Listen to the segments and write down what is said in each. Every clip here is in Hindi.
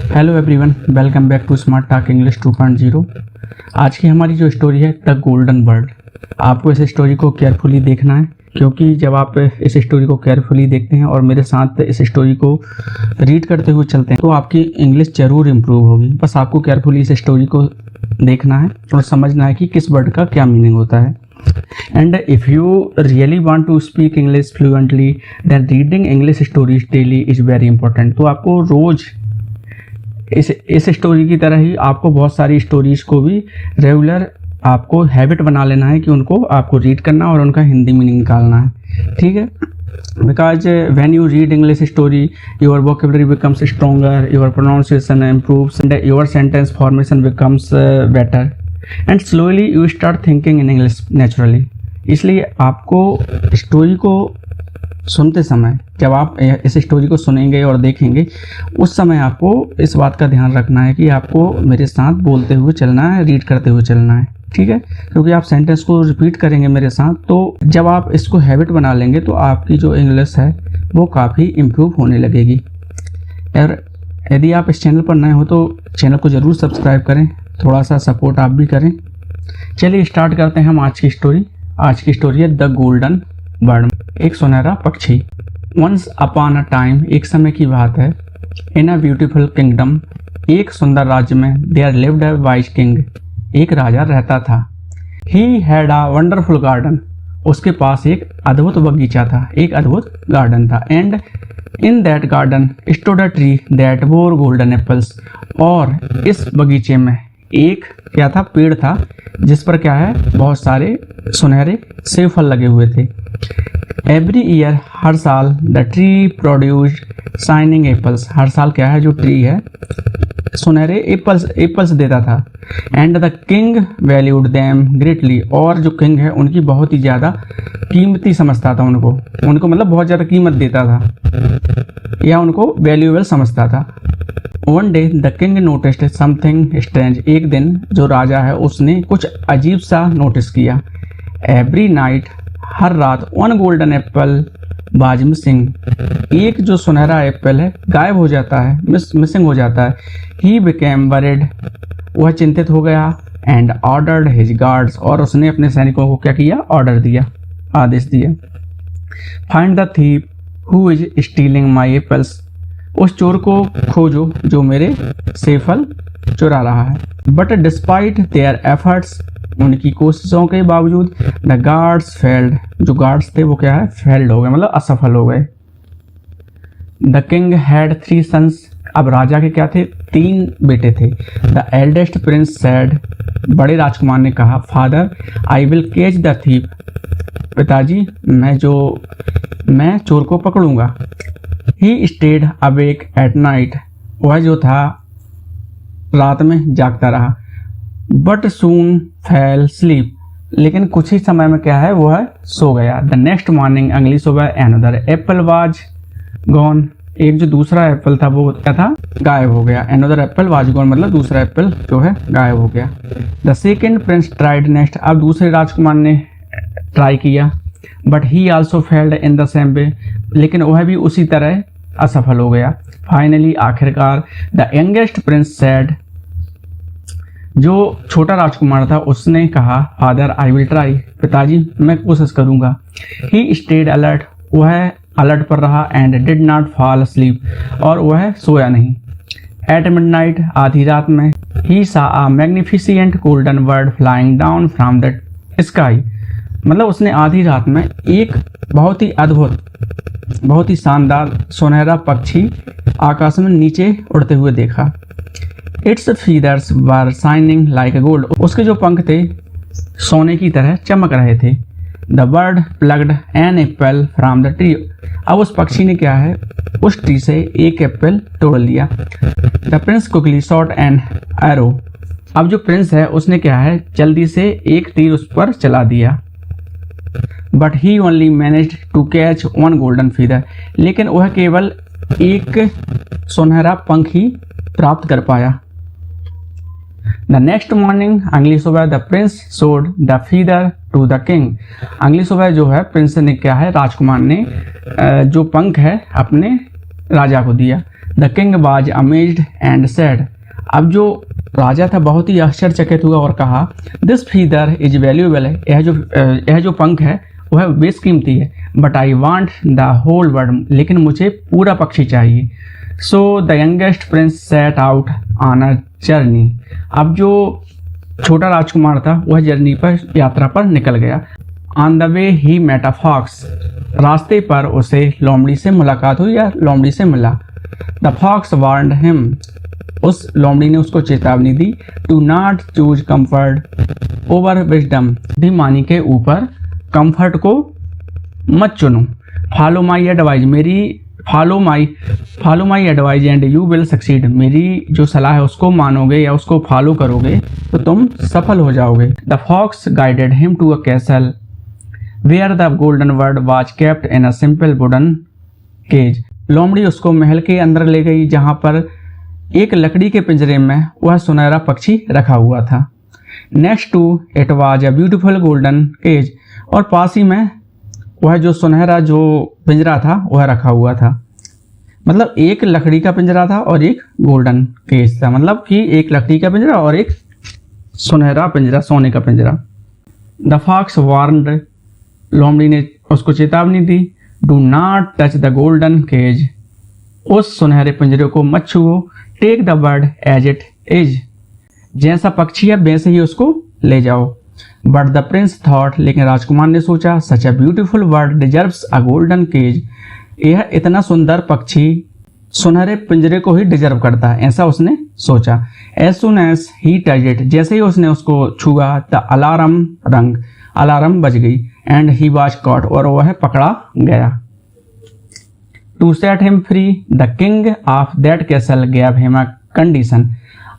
Hello everyone, welcome back to smart talk English 2.0। आज की हमारी जो स्टोरी है द गोल्डन बर्ड। आपको इस स्टोरी को केयरफुली देखना है, क्योंकि जब आप इस स्टोरी को केयरफुली देखते हैं और मेरे साथ इस स्टोरी को रीड करते हुए चलते हैं तो आपकी इंग्लिश ज़रूर इम्प्रूव होगी। बस आपको केयरफुली इस स्टोरी को देखना है और समझना है कि किस वर्ड का क्या मीनिंग होता है। And if you really want to speak English fluently, then reading English stories daily is very important। तो आपको रोज इस स्टोरी की तरह ही आपको बहुत सारी स्टोरीज को भी रेगुलर आपको हैबिट बना लेना है कि उनको आपको रीड करना और उनका हिंदी मीनिंग निकालना है, ठीक है। Because when you read English story, your vocabulary becomes stronger, your pronunciation improves, and your sentence formation becomes better, and slowly you start thinking in English naturally। इसलिए आपको स्टोरी को सुनते समय, जब आप इस स्टोरी को सुनेंगे और देखेंगे, उस समय आपको इस बात का ध्यान रखना है कि आपको मेरे साथ बोलते हुए चलना है, रीड करते हुए चलना है, ठीक है। क्योंकि आप सेंटेंस को रिपीट करेंगे मेरे साथ, तो जब आप इसको हैबिट बना लेंगे तो आपकी जो इंग्लिश है वो काफ़ी इम्प्रूव होने लगेगी। और यदि आप इस चैनल पर नए हो तो चैनल को ज़रूर सब्सक्राइब करें, थोड़ा सा सपोर्ट आप भी करें। चलिए स्टार्ट करते हैं हम आज की स्टोरी। आज की स्टोरी है द गोल्डन बर्ड, एक सुनहरा पक्षी। वंस अपॉन अ टाइम, एक समय की बात है, इन अ ब्यूटीफुल किंगडम, एक सुंदर राज्य में, there lived a wise king, एक राजा रहता था। He had a wonderful garden, उसके पास एक अद्भुत बगीचा था, एक अद्भुत गार्डन था। And in that garden stood a tree that bore golden apples, और इस बगीचे में एक क्या था, पेड़ था जिस पर क्या है, बहुत सारे सुनहरे सेब फल लगे हुए थे। एवरी ईयर, हर साल, the tree produced shining apples, हर साल क्या है, जो ट्री है सुनहरे एप्पल्स देता था। And the king valued them greatly, और जो किंग है उनकी बहुत ही ज़्यादा कीमती समझता था उनको मतलब बहुत ज़्यादा कीमत देता था या उनको वैल्यूएबल समझता था। One day the king noticed something strange, एक दिन जो राजा है उसने कुछ अजीब सा नोटिस किया। एवरी नाइट, हर रात, one golden Apple was missing, एक जो सुनहरा एप्पल है गायब हो जाता है, मिसिंग हो जाता है। ही बिकेम वरीड, वह चिंतित हो गया। एंड ऑर्डर्ड हिज गार्ड्स, और उसने अपने सैनिकों को क्या किया, ऑर्डर दिया, आदेश दिया। Find the thief who is stealing my apples, उस चोर को खोजो जो मेरे सेब फल चुरा रहा है। बट डिस्पाइट देयर एफर्ट्स, उनकी कोशिशों के बावजूद, द गार्ड्स फेल्ड, जो गार्ड्स थे वो क्या है, फेल्ड हो गए, मतलब असफल हो गए। द किंग हैड 3 सन्स, अब राजा के क्या थे, 3 बेटे थे। द एल्डेस्ट प्रिंस सैड, बड़े राजकुमार ने कहा, father I will catch the thief, पिताजी मैं चोर को पकड़ूंगा। He stayed awake at night, वह जो था रात में जागता रहा। बट सून फेल स्लीप, लेकिन कुछ ही समय में क्या है, वह सो गया। द नेक्स्ट मॉर्निंग, अगली सुबह, एनदर एप्पल वाज गॉन, एक जो दूसरा एप्पल था वो क्या था, गायब हो गया। एनदर एप्पल वाज गॉन मतलब दूसरा एप्पल जो है गायब हो गया। The second Prince tried next, अब दूसरे राजकुमार ने ट्राई किया। But he also failed in the same way, लेकिन वह भी उसी तरह असफल हो गया। फाइनली, आखिरकार, द यंगेस्ट प्रिंस सेड, जो छोटा राजकुमार था उसने कहा, फादर आई विल ट्राई, पिताजी मैं कोशिश करूंगा। ही स्टेड अलर्ट, वह अलर्ट पर रहा। And did not fall asleep, और वह सोया नहीं। एट मिडनाइट, आधी रात में, ही सा अ magnificent golden bird flying down from the sky, मतलब उसने आधी रात में एक बहुत ही अद्भुत, बहुत ही शानदार सुनहरा पक्षी आकाश में नीचे उड़ते हुए देखा। It's feathers were shining like a gold, उसके जो पंख थे सोने की तरह चमक रहे थे। The bird plucked an apple from the tree, अब उस पक्षी ने क्या है, उस ट्री से एक एप्पल तोड़ लिया। The Prince quickly shot an arrow, अब जो प्रिंस है उसने क्या है, जल्दी से एक तीर उस पर चला दिया। But he only managed to catch 1 golden feather, लेकिन वह केवल एक सुनहरा पंख ही प्राप्त कर पाया। द नेक्स्ट मॉर्निंग, अगली सुबह, the prince showed the feather to the king, अगली सुबह जो है प्रिंस ने क्या है, राजकुमार ने जो पंख है अपने राजा को दिया। The king was amazed and said, अब जो राजा था बहुत ही आश्चर्यचकित हुआ और कहा, दिस फीदर इज वैल्यूएबल, यह जो पंख है वह बेशकीमती है, but I want the whole bird, लेकिन मुझे पूरा पक्षी चाहिए। So the youngest prince set out on a journey, अब जो छोटा राजकुमार था वह जर्नी पर, यात्रा पर निकल गया। On the way he met a fox, रास्ते पर उसे लोमड़ी से मुलाकात हुई या लोमड़ी से मिला। द फॉक्स वार्नड हिम, उस लोमड़ी ने उसको चेतावनी दी, to not choose comfort over wisdom, बुद्धिमानी के ऊपर कंफर्ट को मत चुनो। Follow my advice, follow my advice and you will succeed, मेरी जो सलाह है उसको मानोगे या उसको फॉलो करोगे तो तुम सफल हो जाओगे। The fox guided him to a castle where the golden bird was kept in a simple wooden cage, लोमड़ी उसको महल के अंदर ले गई जहां पर एक लकड़ी के पिंजरे में वह सुनहरा पक्षी रखा हुआ था। Next to it was a beautiful golden cage, और पास ही में वह जो सुनहरा जो पिंजरा था वह रखा हुआ था। मतलब एक लकड़ी का पिंजरा था और एक गोल्डन केज था, मतलब कि एक लकड़ी का पिंजरा और एक सुनहरा पिंजरा, सोने का पिंजरा। द फॉक्स वार्नड, लोमड़ी ने उसको चेतावनी दी, do not touch the golden cage, उस सुनहरे पिंजरे को मत छुओ, take the bird as it is, जैसा पक्षी है वैसे ही उसको ले जाओ। बट द प्रिंस थॉट, लेकिन राजकुमार ने सोचा, such a beautiful bird deserves a golden cage, यह इतना सुंदर पक्षी सुनहरे पिंजरे को ही डिजर्व करता है, ऐसा उसने सोचा। As soon as he touch it, जैसे ही उसने उसको छुआ, द अलार्म बज गई, एंड ही वाज कॉट, और वह पकड़ा गया। To set him free, the king of that castle gave him a condition,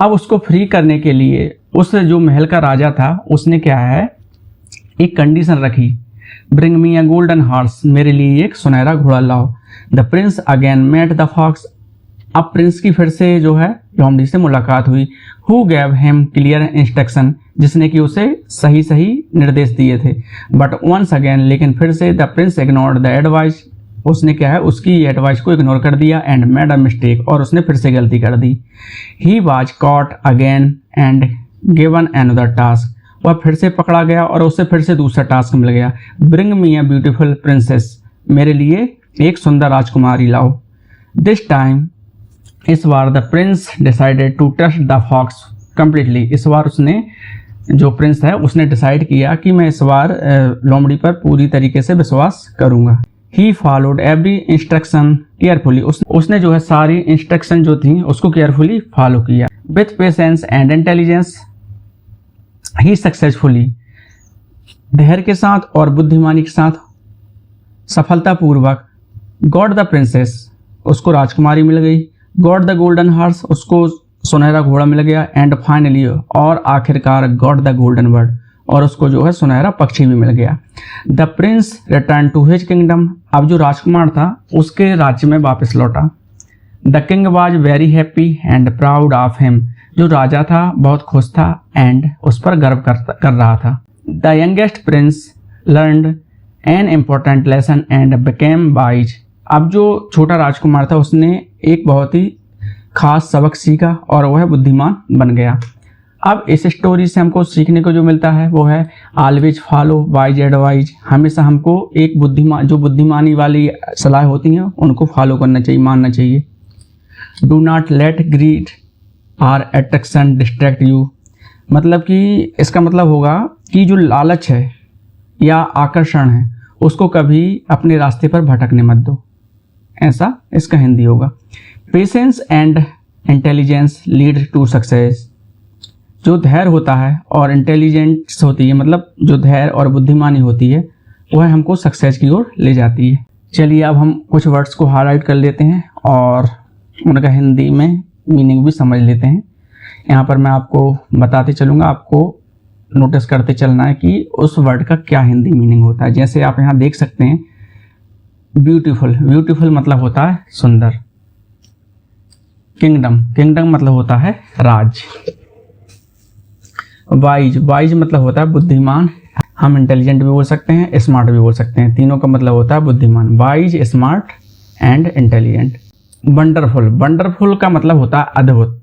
अब उसको फ्री करने के लिए उस जो महल का राजा था उसने क्या है, एक कंडीशन रखी, bring me a golden horse, मेरे लिए एक सुनहरा घोड़ा लाओ। The prince again met the fox, अब प्रिंस की फिर से जो है लोमड़ी से मुलाकात हुई। Who gave him clear instruction, जिसने कि उसे सही सही निर्देश दिए थे। बट वंस अगेन, लेकिन फिर से the Prince ignored the advice, उसने क्या है उसकी एडवाइस को इग्नोर कर दिया, एंड मेड अ मिस्टेक, और उसने फिर से गलती कर दी। He was caught again and given another task, वह फिर से पकड़ा गया और उसे फिर से दूसरा टास्क मिल गया, bring me a beautiful princess, मेरे लिए एक सुंदर राजकुमारी लाओ। दिस टाइम, इस बार the prince decided to trust the fox completely, इस बार उसने जो प्रिंस है उसने डिसाइड किया कि मैं इस बार लोमड़ी पर पूरी तरीके से विश्वास करूंगा। He followed every instruction carefully, उसने जो है सारी इंस्ट्रक्शन जो थी उसको केयरफुली फॉलो किया। With patience and intelligence he successfully, धैर्य के साथ और बुद्धिमानी के साथ सफलतापूर्वक गॉट द प्रिंसेस, उसको राजकुमारी मिल गई। गॉट द गोल्डन हॉर्स, उसको सुनहरा घोड़ा मिल गया। एंड फाइनली, और आखिरकार गॉट द गोल्डन बर्ड, और उसको जो है सुनहरा पक्षी भी मिल गया। The prince return to his kingdom, अब जो राजकुमार था उसके राज्य में वापस लौटा। The king was very happy and proud of him, जो राजा था बहुत खुश था एंड उस पर गर्व कर रहा था। The youngest Prince learned an important lesson and became wise, अब जो छोटा राजकुमार था उसने एक बहुत ही खास सबक सीखा और वह बुद्धिमान बन गया। अब इस स्टोरी से हमको सीखने को जो मिलता है वो है ऑलवेज फॉलो वाइज एडवाइज, हमेशा हमको एक बुद्धिमानी वाली सलाह होती हैं उनको फॉलो करना चाहिए, मानना चाहिए। डू नॉट लेट ग्रीड और अट्रैक्शन डिस्ट्रैक्ट यू, मतलब कि इसका मतलब होगा कि जो लालच है या आकर्षण है उसको कभी अपने रास्ते पर भटकने मत दो, ऐसा इसका हिंदी होगा। Patience and intelligence lead to success, जो धैर्य होता है और इंटेलिजेंस होती है, मतलब जो धैर्य और बुद्धिमानी होती है वह हमको सक्सेस की ओर ले जाती है। चलिए अब हम कुछ वर्ड्स को हाईलाइट कर लेते हैं और उनका हिंदी में मीनिंग भी समझ लेते हैं। यहाँ पर मैं आपको बताते चलूँगा, आपको नोटिस करते चलना है कि उस वर्ड का क्या हिंदी मीनिंग होता है। जैसे आप यहाँ देख सकते हैं ब्यूटीफुल, ब्यूटीफुल मतलब होता है सुंदर। किंगडम, किंगडम मतलब होता है राज। वाइज, वाइज मतलब होता है बुद्धिमान। हम इंटेलिजेंट भी बोल सकते हैं, स्मार्ट भी बोल सकते हैं, तीनों का मतलब होता है बुद्धिमान। Wise, smart and intelligent. Wonderful, wonderful का मतलब होता है अद्भुत।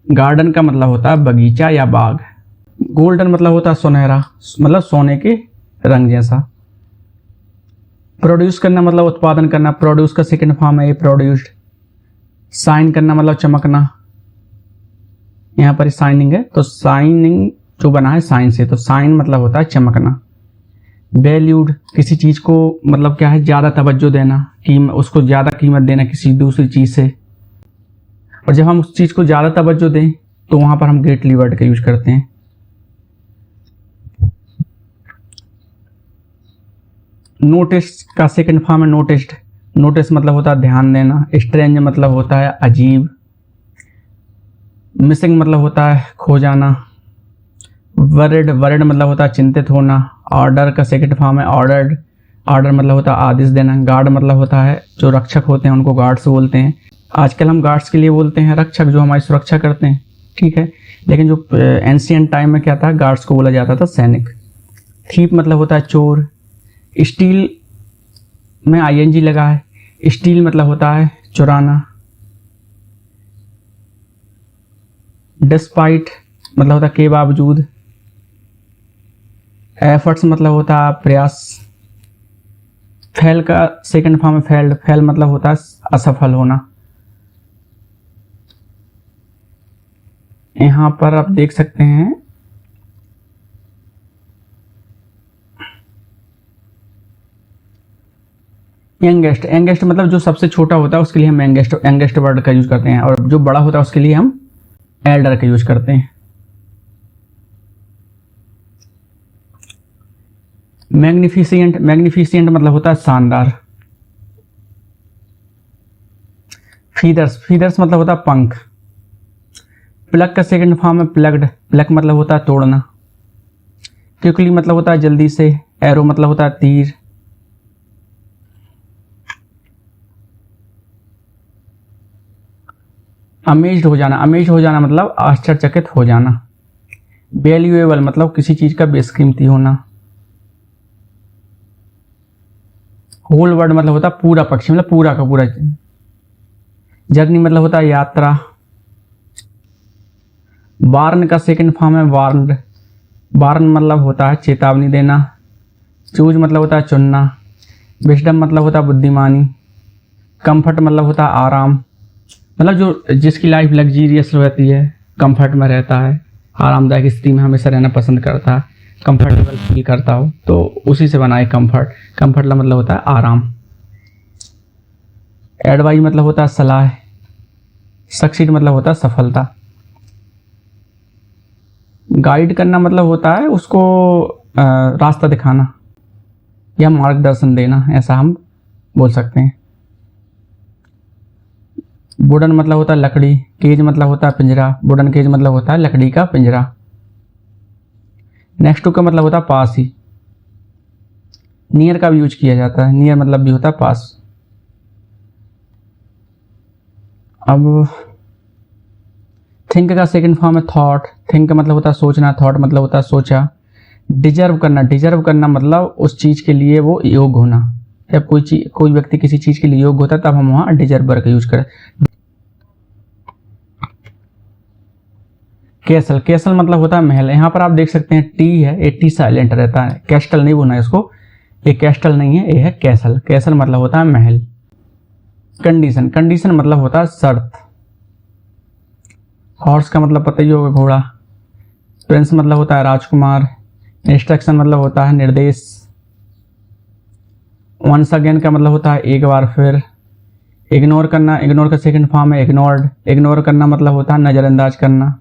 गार्डन का मतलब होता है बगीचा या बाग। गोल्डन मतलब होता है सुनहरा, मतलब सोने के रंग जैसा। प्रोड्यूस करना मतलब उत्पादन करना, प्रोड्यूस का सेकंड फॉर्म है ये प्रोड्यूस्ड। साइन करना मतलब चमकना, यहाँ पर साइनिंग है तो साइनिंग जो बना है साइन से, तो साइन मतलब होता है चमकना। वैल्यूड, किसी चीज को मतलब क्या है, ज्यादा तवज्जो देना, उसको ज्यादा कीमत देना किसी दूसरी चीज से। और जब हम उस चीज को ज्यादा तवज्जो दें तो वहां पर हम ग्रेटली वर्ड का यूज करते हैं। नोटिस का सेकंड फॉर्म है नोटिस्ड। नोटिस मतलब होता है ध्यान देना। स्ट्रेंज मतलब होता है अजीब। मिसिंग मतलब होता है खो जाना। वरिड, वरिड मतलब होता है चिंतित होना। ऑर्डर का सेकंड फॉर्म है ऑर्डर्ड। ऑर्डर मतलब होता है आदेश देना। गार्ड मतलब होता है जो रक्षक होते हैं उनको गार्ड्स बोलते हैं। आजकल हम गार्ड्स के लिए बोलते हैं रक्षक, जो हमारी सुरक्षा करते हैं, ठीक है। लेकिन जो एंशिएंट टाइम में क्या था, गार्ड्स को बोला जाता था सैनिक। थीप मतलब होता है चोर। स्टील में आईएनजी लगा है। स्टील मतलब होता है चुराना। डिस्पाइट मतलब होता है के बावजूद। एफर्ट्स मतलब होता है प्रयास। फेल का सेकंड फॉर्म है फेल्ड। फेल मतलब होता है असफल होना। यहां पर आप देख सकते हैं यंगेस्ट। यंगेस्ट मतलब जो सबसे छोटा होता है उसके लिए हम यंगेस्ट वर्ड का यूज करते हैं, और जो बड़ा होता है उसके लिए हम एल्डर का यूज करते हैं। मैग्निफिसेंट, मैग्निफिसेंट मतलब होता है शानदार। फीदर्स, फीदर्स मतलब होता है पंख। प्लग का सेकंड फॉर्म है प्लग्ड। प्लग मतलब होता है तोड़ना। क्विकली मतलब होता है जल्दी से। एरो मतलब होता है तीर। अमेज्ड हो जाना, अमेज्ड हो जाना मतलब आश्चर्यचकित हो जाना। वैल्यूएबल मतलब किसी चीज का बेशकीमती होना। होल वर्ड मतलब होता है पूरा पक्षी, मतलब पूरा का पूरा। जर्नी मतलब होता है यात्रा। वार्न का सेकंड फॉर्म है वार्नड। वार्न मतलब होता है चेतावनी देना। चूज मतलब होता है चुनना। विजडम मतलब होता है बुद्धिमानी। कंफर्ट मतलब होता है आराम, मतलब जो जिसकी लाइफ लग्जीरियस रहती है, कंफर्ट में रहता है, आरामदायक स्थिति में हमेशा रहना पसंद करता है, कंफर्टेबल फील करता हो, तो उसी से बना है कंफर्ट। कंफर्ट मतलब होता है आराम। एडवाइस मतलब होता है सलाह। सक्सीड मतलब होता है सफलता। गाइड करना मतलब होता है उसको रास्ता दिखाना या मार्गदर्शन देना, ऐसा हम बोल सकते हैं। वुडन मतलब होता है लकड़ी। केज मतलब होता है पिंजरा। वुडन केज मतलब होता है लकड़ी का पिंजरा। नेक्स्ट टू का मतलब होता है पास ही। नियर का भी यूज किया जाता है। नियर मतलब भी होता है पास। अब थिंक का सेकंड फॉर्म है थॉट। थिंक का मतलब होता है सोचना। थॉट मतलब होता है सोचा। डिजर्व करना, डिजर्व करना मतलब उस चीज के लिए वो योग्य होना। जब कोई व्यक्ति किसी चीज के लिए योग्य होता है तब हम वहां डिजर्वर का यूज करें। कैसल, कैसल मतलब होता है महल। यहाँ पर आप देख सकते हैं टी है, ये टी साइलेंट रहता है। कैस्टल नहीं बोलना इसको, ये कैस्टल नहीं है, ये है कैसल। कैसल मतलब होता है महल। कंडीशन, कंडीशन मतलब होता है शर्त। हॉर्स का मतलब पता ही होगा घोड़ा। प्रिंस मतलब होता है राजकुमार। इंस्ट्रक्शन मतलब होता है निर्देश। वंस अगेन का मतलब होता है एक बार फिर। इग्नोर करना, इग्नोर का सेकंड फॉर्म है इग्नोर्ड। इग्नोर करना मतलब होता है नजरअंदाज करना।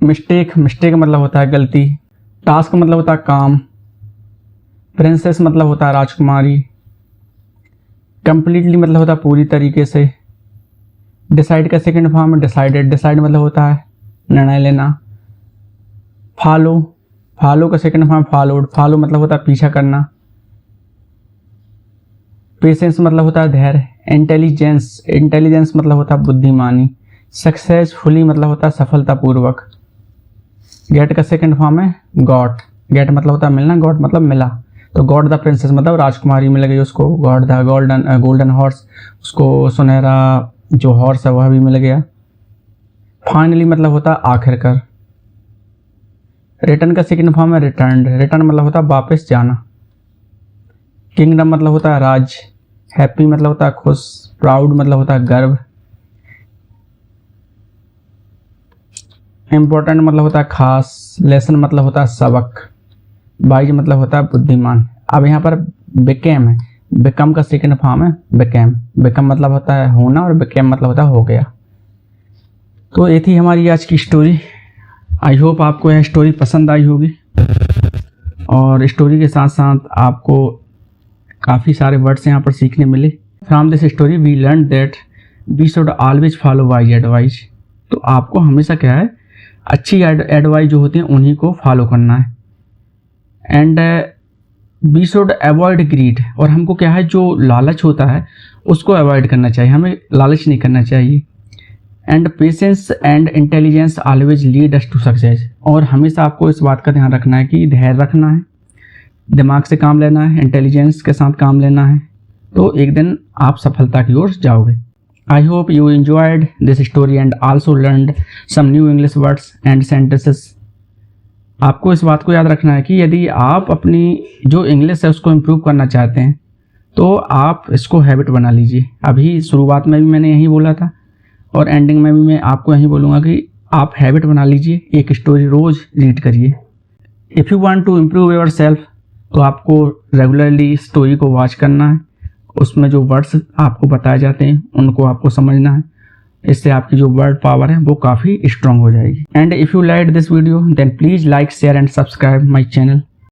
मिस्टेक, मिस्टेक मतलब होता है गलती। टास्क मतलब होता है काम। प्रिंसेस मतलब होता है राजकुमारी। कंप्लीटली मतलब होता है पूरी तरीके से। डिसाइड का सेकंड फॉर्म है डिसाइडेड। डिसाइड मतलब होता है निर्णय लेना। फॉलो, फॉलो का सेकंड फॉर्म फॉलोड। फॉलो मतलब होता है पीछा करना। पेशेंस मतलब होता है धैर्य। इंटेलिजेंस, इंटेलिजेंस मतलब होता है बुद्धिमानी। सक्सेसफुली मतलब होता है सफलतापूर्वक। गेट का सेकंड फॉर्म है गॉट। गेट मतलब होता है मिलना, गॉट मतलब मिला। तो गॉड द प्रिंसेस मतलब राजकुमारी मिल गई उसको, गॉड द गोल्डन हॉर्स, उसको सुनहरा जो हॉर्स है वह भी मिल गया। फाइनली मतलब होता है आखिरकार। रिटर्न का सेकंड फॉर्म है रिटर्न। रिटर्न मतलब होता है वापस जाना। किंगडम मतलब होता है राज। हैप्पी मतलब होता है खुश। प्राउड मतलब होता है गर्व। इम्पोर्टेंट मतलब होता है खास। लेसन मतलब होता है सबक। वाइज मतलब होता है बुद्धिमान। अब यहाँ पर बिकेम है, बिकम का सेकंड फॉर्म है बिकेम। बिकम मतलब होता है होना और बिकेम मतलब होता है हो गया। तो ये थी हमारी आज की स्टोरी। आई होप आपको यह स्टोरी पसंद आई होगी और स्टोरी के साथ साथ आपको काफ़ी सारे वर्ड्स यहाँ पर सीखने मिले। From this story we learn that we should always follow wise advice. तो आपको हमेशा क्या है, अच्छी एडवाइस जो होती है उन्हीं को फॉलो करना है। And we should avoid greed. और हमको क्या है, जो लालच होता है उसको अवॉइड करना चाहिए, हमें लालच नहीं करना चाहिए। And patience and intelligence always lead us to success. और हमेशा आपको इस बात का ध्यान रखना है कि धैर्य रखना है, दिमाग से काम लेना है, इंटेलिजेंस के साथ काम लेना है, तो एक दिन आप सफलता की ओर जाओगे। I hope you enjoyed this story and also learned some new English words and sentences. आपको इस बात को याद रखना है कि यदि आप अपनी जो इंग्लिश है उसको इम्प्रूव करना चाहते हैं तो आप इसको हैबिट बना लीजिए। अभी शुरुआत में भी मैंने यही बोला था और एंडिंग में भी मैं आपको यही बोलूँगा कि आप हैबिट बना लीजिए, एक स्टोरी रोज़ रीड करिए। If you want to improve yourself तो आपको रेगुलरली स्टोरी को वॉच करना है, उसमें जो वर्ड्स आपको बताए जाते हैं उनको आपको समझना है। इससे आपकी जो वर्ड पावर है वो काफ़ी स्ट्रांग हो जाएगी। And if you like this video then please like share and subscribe my channel.